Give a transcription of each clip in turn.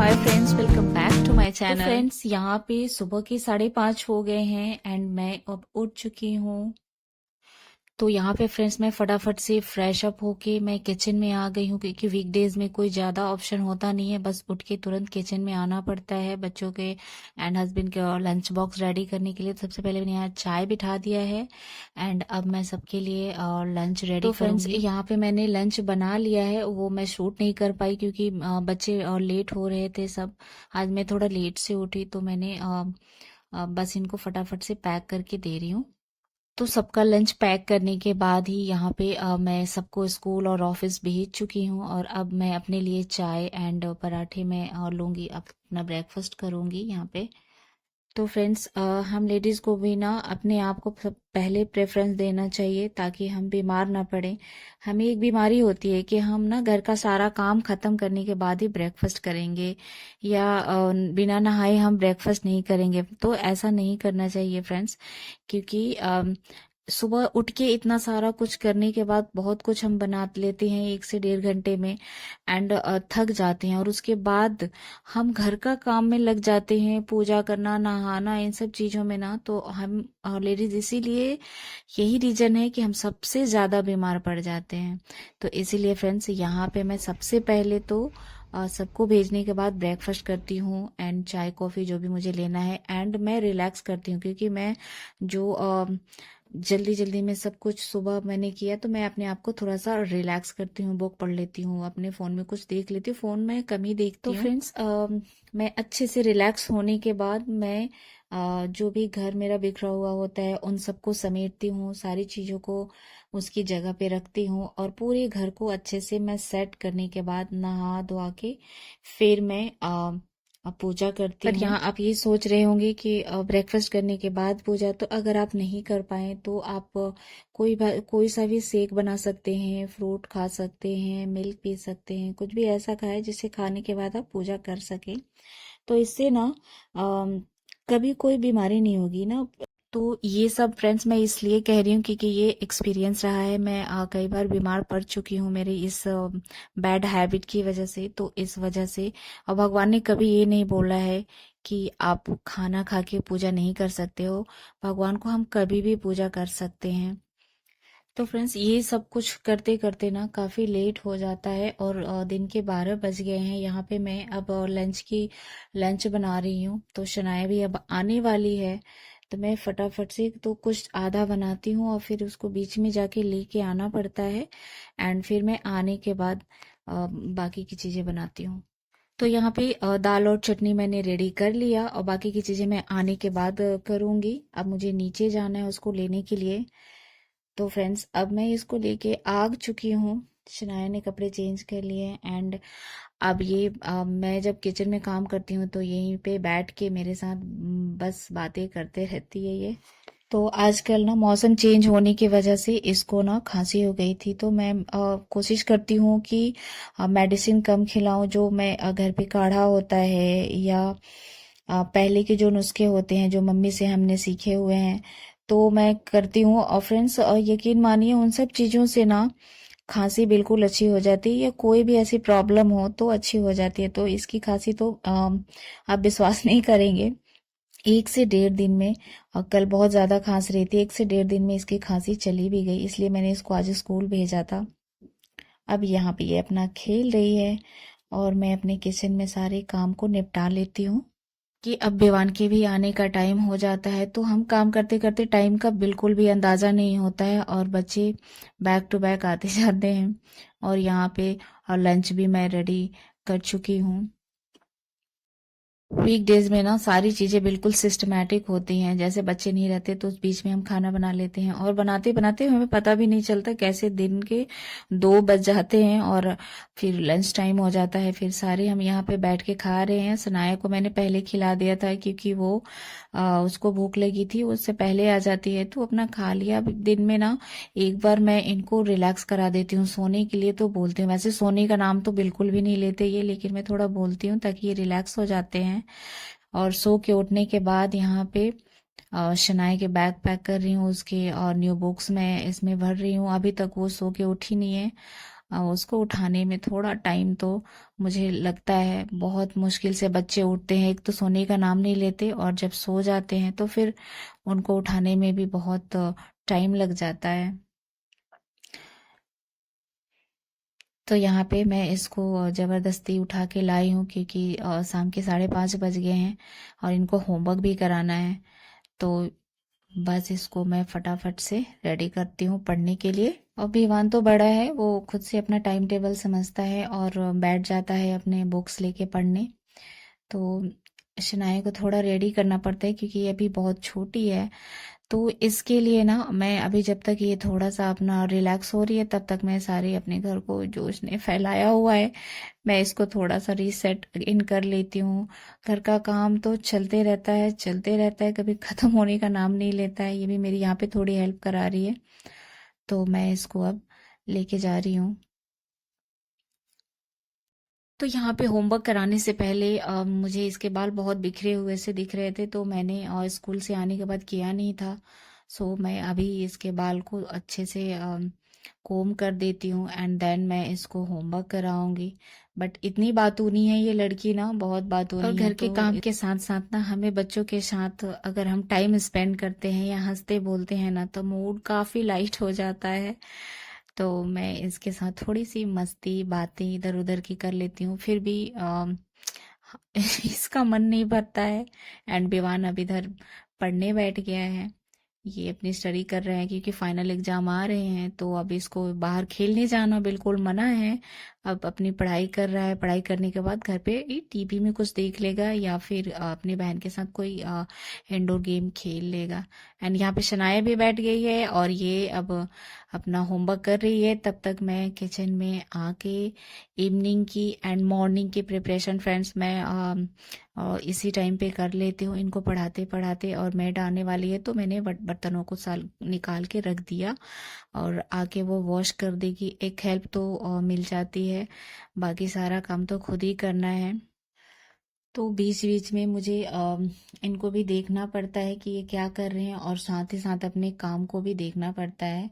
Hi friends, welcome back to my channel. तो friends, यहाँ पे सुबह के 5:30 हो गए हैं एंड मैं अब उठ चुकी हूँ। तो यहाँ पे फ्रेंड्स मैं फटाफट से फ्रेश अप होके मैं किचन में आ गई हूँ, क्योंकि वीकडेज में कोई ज़्यादा ऑप्शन होता नहीं है, बस उठ के तुरंत किचन में आना पड़ता है बच्चों के एंड हस्बैंड के और लंच बॉक्स रेडी करने के लिए। तो सबसे पहले मैंने यहाँ चाय बिठा दिया है एंड अब मैं सबके लिए लंच रेडी तो फ्रेंड्स यहाँ पे मैंने लंच बना लिया है। वो मैं शूट नहीं कर पाई क्योंकि बच्चे लेट हो रहे थे सब। आज मैं थोड़ा लेट से उठी तो मैंने बस इनको फटाफट से पैक करके दे रही हूँ। तो सबका लंच पैक करने के बाद ही यहाँ पे मैं सबको स्कूल और ऑफिस भेज चुकी हूँ और अब मैं अपने लिए चाय एंड पराठे में लूँगी, अपना ब्रेकफास्ट करूँगी यहाँ पे। तो फ्रेंड्स, हम लेडीज़ को भी ना अपने आप को पहले प्रेफरेंस देना चाहिए ताकि हम बीमार ना पड़े। हमें एक बीमारी होती है कि हम ना घर का सारा काम खत्म करने के बाद ही ब्रेकफास्ट करेंगे या बिना नहाए हम ब्रेकफास्ट नहीं करेंगे। तो ऐसा नहीं करना चाहिए फ्रेंड्स, क्योंकि सुबह उठ के इतना सारा कुछ करने के बाद बहुत कुछ हम बना लेते हैं 1 से 1.5 घंटे में एंड थक जाते हैं और उसके बाद हम घर का काम में लग जाते हैं, पूजा करना, नहाना, इन सब चीजों में ना। तो हम लेडीज इसीलिए यही रीजन है कि हम सबसे ज्यादा बीमार पड़ जाते हैं। तो इसीलिए फ्रेंड्स यहाँ पे मैं सबसे पहले तो सबको भेजने के बाद ब्रेकफास्ट करती हूँ एंड चाय कॉफी जो भी मुझे लेना है एंड मैं रिलैक्स करती हूँ, क्योंकि मैं जो जल्दी जल्दी में सब कुछ सुबह मैंने किया तो मैं अपने आप को थोड़ा सा रिलैक्स करती हूँ, बुक पढ़ लेती हूँ, अपने फोन में कुछ देख लेती हूँ। फोन में कम ही देखती हूँ। तो फ्रेंड्स, मैं अच्छे से रिलैक्स होने के बाद मैं जो भी घर मेरा बिखरा हुआ होता है उन सबको समेटती हूँ, सारी चीजों को उसकी जगह पे रखती हूँ और पूरे घर को अच्छे से मैं सेट करने के बाद नहा धोआ के फिर मैं पूजा करती हूँ। पर यहाँ आप ये सोच रहे होंगे कि ब्रेकफास्ट करने के बाद पूजा, तो अगर आप नहीं कर पाए तो आप कोई सा भी शेक बना सकते हैं, फ्रूट खा सकते हैं, मिल्क पी सकते हैं, कुछ भी ऐसा खाएं जिसे खाने के बाद आप पूजा कर सकें। तो इससे ना कभी कोई बीमारी नहीं होगी ना। तो ये सब फ्रेंड्स मैं इसलिए कह रही हूँ क्योंकि ये एक्सपीरियंस रहा है। मैं कई बार बीमार पड़ चुकी हूँ मेरी इस बैड हैबिट की वजह से। तो इस वजह से और भगवान ने कभी ये नहीं बोला है कि आप खाना खा के पूजा नहीं कर सकते हो। भगवान को हम कभी भी पूजा कर सकते हैं। तो फ्रेंड्स, ये सब कुछ करते करते ना काफी लेट हो जाता है और दिन के 12 बज गए हैं। यहाँ पे मैं अब लंच बना रही हूँ। तो शनाया भी अब आने वाली है तो मैं फटाफट से तो कुछ आधा बनाती हूँ और फिर उसको बीच में जाके लेके आना पड़ता है एंड फिर मैं आने के बाद बाकी की चीजें बनाती हूँ। तो यहाँ पे दाल और चटनी मैंने रेडी कर लिया और बाकी की चीजें मैं आने के बाद करूंगी। अब मुझे नीचे जाना है उसको लेने के लिए। तो फ्रेंड्स, अब मैं इसको लेके आ चुकी हूँ। शनाया ने कपड़े चेंज कर लिए एंड अब ये मैं जब किचन में काम करती हूँ तो यहीं पे बैठ के मेरे साथ बस बातें करते रहती है ये। तो आजकल ना मौसम चेंज होने की वजह से इसको ना खांसी हो गई थी। तो मैं कोशिश करती हूँ कि मेडिसिन कम खिलाऊं। जो मैं घर पे काढ़ा होता है या पहले के जो नुस्खे होते हैं जो मम्मी से हमने सीखे हुए हैं तो मैं करती हूँ। और फ्रेंड्स, यकीन मानिए उन सब चीज़ों से ना खांसी बिल्कुल अच्छी हो जाती है या कोई भी ऐसी प्रॉब्लम हो तो अच्छी हो जाती है। तो इसकी खांसी तो आप विश्वास नहीं करेंगे, 1 से 1.5 दिन में, और कल बहुत ज्यादा खांस रही थी, 1 से 1.5 दिन में इसकी खांसी चली भी गई। इसलिए मैंने इसको आज स्कूल भेजा था। अब यहाँ पे ये अपना खेल रही है और मैं अपने किचन में सारे काम को निपटा लेती हूँ कि अब विवान के भी आने का टाइम हो जाता है। तो हम काम करते करते टाइम का बिल्कुल भी अंदाजा नहीं होता है और बच्चे बैक टू बैक आते जाते हैं। और यहाँ पे और लंच भी मैं रेडी कर चुकी हूँ। वीकडेज में ना सारी चीजें बिल्कुल सिस्टमैटिक होती हैं। जैसे बच्चे नहीं रहते तो उस बीच में हम खाना बना लेते हैं और बनाते बनाते हमें पता भी नहीं चलता कैसे दिन के 2 बज जाते हैं और फिर लंच टाइम हो जाता है। फिर सारे हम यहाँ पे बैठ के खा रहे हैं। सनाया को मैंने पहले खिला दिया था क्योंकि वो उसको भूख लगी थी, उससे पहले आ जाती है तो अपना खा लिया। अब दिन में ना एक बार मैं इनको रिलैक्स करा देती हूँ सोने के लिए। तो बोलती हूँ, वैसे सोने का नाम तो बिल्कुल भी नहीं लेते ये, लेकिन मैं थोड़ा बोलती हूँ ताकि ये रिलैक्स हो जाते हैं। और सो के उठने के बाद यहाँ पे शनाया के बैग पैक कर रही हूँ उसके, और न्यू बुक्स मैं इसमें भर रही हूँ। अभी तक वो सो के उठी नहीं है उसको उठाने में थोड़ा टाइम तो मुझे लगता है। बहुत मुश्किल से बच्चे उठते हैं, एक तो सोने का नाम नहीं लेते और जब सो जाते हैं तो फिर उनको उठाने में भी बहुत टाइम लग जाता है। तो यहाँ पे मैं इसको ज़बरदस्ती उठा के लाई हूँ क्योंकि शाम के 5:30 बज गए हैं और इनको होमवर्क भी कराना है। तो बस इसको मैं फटाफट से रेडी करती हूँ पढ़ने के लिए। और विवान तो बड़ा है, वो खुद से अपना टाइम टेबल समझता है और बैठ जाता है अपने बुक्स लेके पढ़ने। तो शनाया को थोड़ा रेडी करना पड़ता है क्योंकि ये अभी बहुत छोटी है। तो इसके लिए ना मैं अभी जब तक ये थोड़ा सा अपना रिलैक्स हो रही है तब तक मैं सारे अपने घर को जो इसने फैलाया हुआ है मैं इसको थोड़ा सा रीसेट इन कर लेती हूँ। घर का काम तो चलते रहता है, चलते रहता है, कभी खत्म होने का नाम नहीं लेता है। ये भी मेरी यहाँ पे थोड़ी हेल्प करा रही है। तो मैं इसको अब लेके जा रही हूँ। तो यहाँ पे होमवर्क कराने से पहले मुझे इसके बाल बहुत बिखरे हुए से दिख रहे थे, तो मैंने स्कूल से आने के बाद किया नहीं था। सो मैं अभी इसके बाल को अच्छे से कोम कर देती हूँ एंड देन मैं इसको होमवर्क कराऊंगी। बट इतनी बातूनी है ये लड़की ना, बहुत बातूनी है। और घर के तो काम के साथ साथ ना हमें बच्चों के साथ अगर हम टाइम स्पेंड करते हैं या हंसते बोलते हैं ना तो मूड काफ़ी लाइट हो जाता है। तो मैं इसके साथ थोड़ी सी मस्ती बातें इधर उधर की कर लेती हूँ, फिर भी इसका मन नहीं भरता है। एंड विवान अब इधर पढ़ने बैठ गया है। ये अपनी स्टडी कर रहे हैं क्योंकि फाइनल एग्जाम आ रहे हैं। तो अब इसको बाहर खेलने जाना बिल्कुल मना है। अब अपनी पढ़ाई कर रहा है, पढ़ाई करने के बाद घर पे टीवी में कुछ देख लेगा या फिर अपनी बहन के साथ कोई इंडोर गेम खेल लेगा। एंड यहाँ पे शनाया भी बैठ गई है और ये अब अपना होमवर्क कर रही है। तब तक मैं किचन में आके इवनिंग की एंड मॉर्निंग की प्रिपरेशन फ्रेंड्स मैं और इसी टाइम पे कर लेती हूँ इनको पढ़ाते पढ़ाते। और मेड आने वाली है तो मैंने बर्तनों को साल निकाल के रख दिया और आके वो वॉश कर देगी। एक हेल्प तो मिल जाती है, बाकी सारा काम तो खुद ही करना है। तो बीच बीच में मुझे इनको भी देखना पड़ता है कि ये क्या कर रहे हैं और साथ ही साथ अपने काम को भी देखना पड़ता है।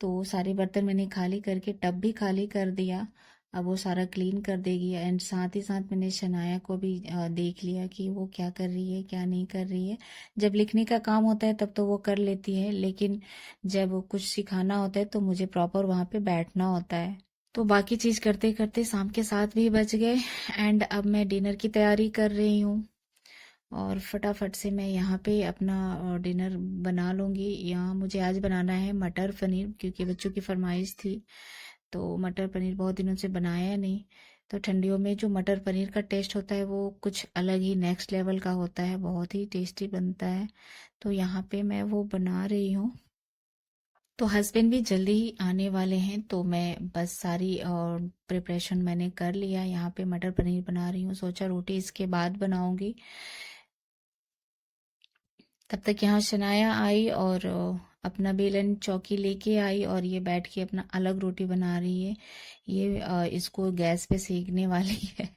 तो सारे बर्तन मैंने खाली करके टब भी खाली कर दिया। अब वो सारा क्लीन कर देगी एंड साथ ही साथ मैंने शनाया को भी देख लिया कि वो क्या कर रही है क्या नहीं कर रही है। जब लिखने का काम होता है तब तो वो कर लेती है, लेकिन जब कुछ सिखाना होता है तो मुझे प्रॉपर वहाँ पे बैठना होता है। तो बाकी चीज़ करते करते शाम के 7 भी बज गए एंड अब मैं डिनर की तैयारी कर रही हूँ। और फटाफट से मैं यहाँ पे अपना डिनर बना लूँगी। यहाँ मुझे आज बनाना है मटर पनीर क्योंकि बच्चों की फरमाइश थी। तो मटर पनीर बहुत दिनों से बनाया नहीं। तो ठंडियों में जो मटर पनीर का टेस्ट होता है वो कुछ अलग ही नेक्स्ट लेवल का होता है, बहुत ही टेस्टी बनता है। तो यहाँ पे मैं वो बना रही हूँ। तो हस्बैंड भी जल्दी ही आने वाले हैं तो मैं बस सारी और प्रिपरेशन मैंने कर लिया। यहाँ पे मटर पनीर बना रही हूँ, सोचा रोटी इसके बाद बनाऊंगी। तब तक यहाँ शनाया आई और अपना बेलन चौकी लेके आई और ये बैठ के अपना अलग रोटी बना रही है। ये इसको गैस पे सेकने वाली है।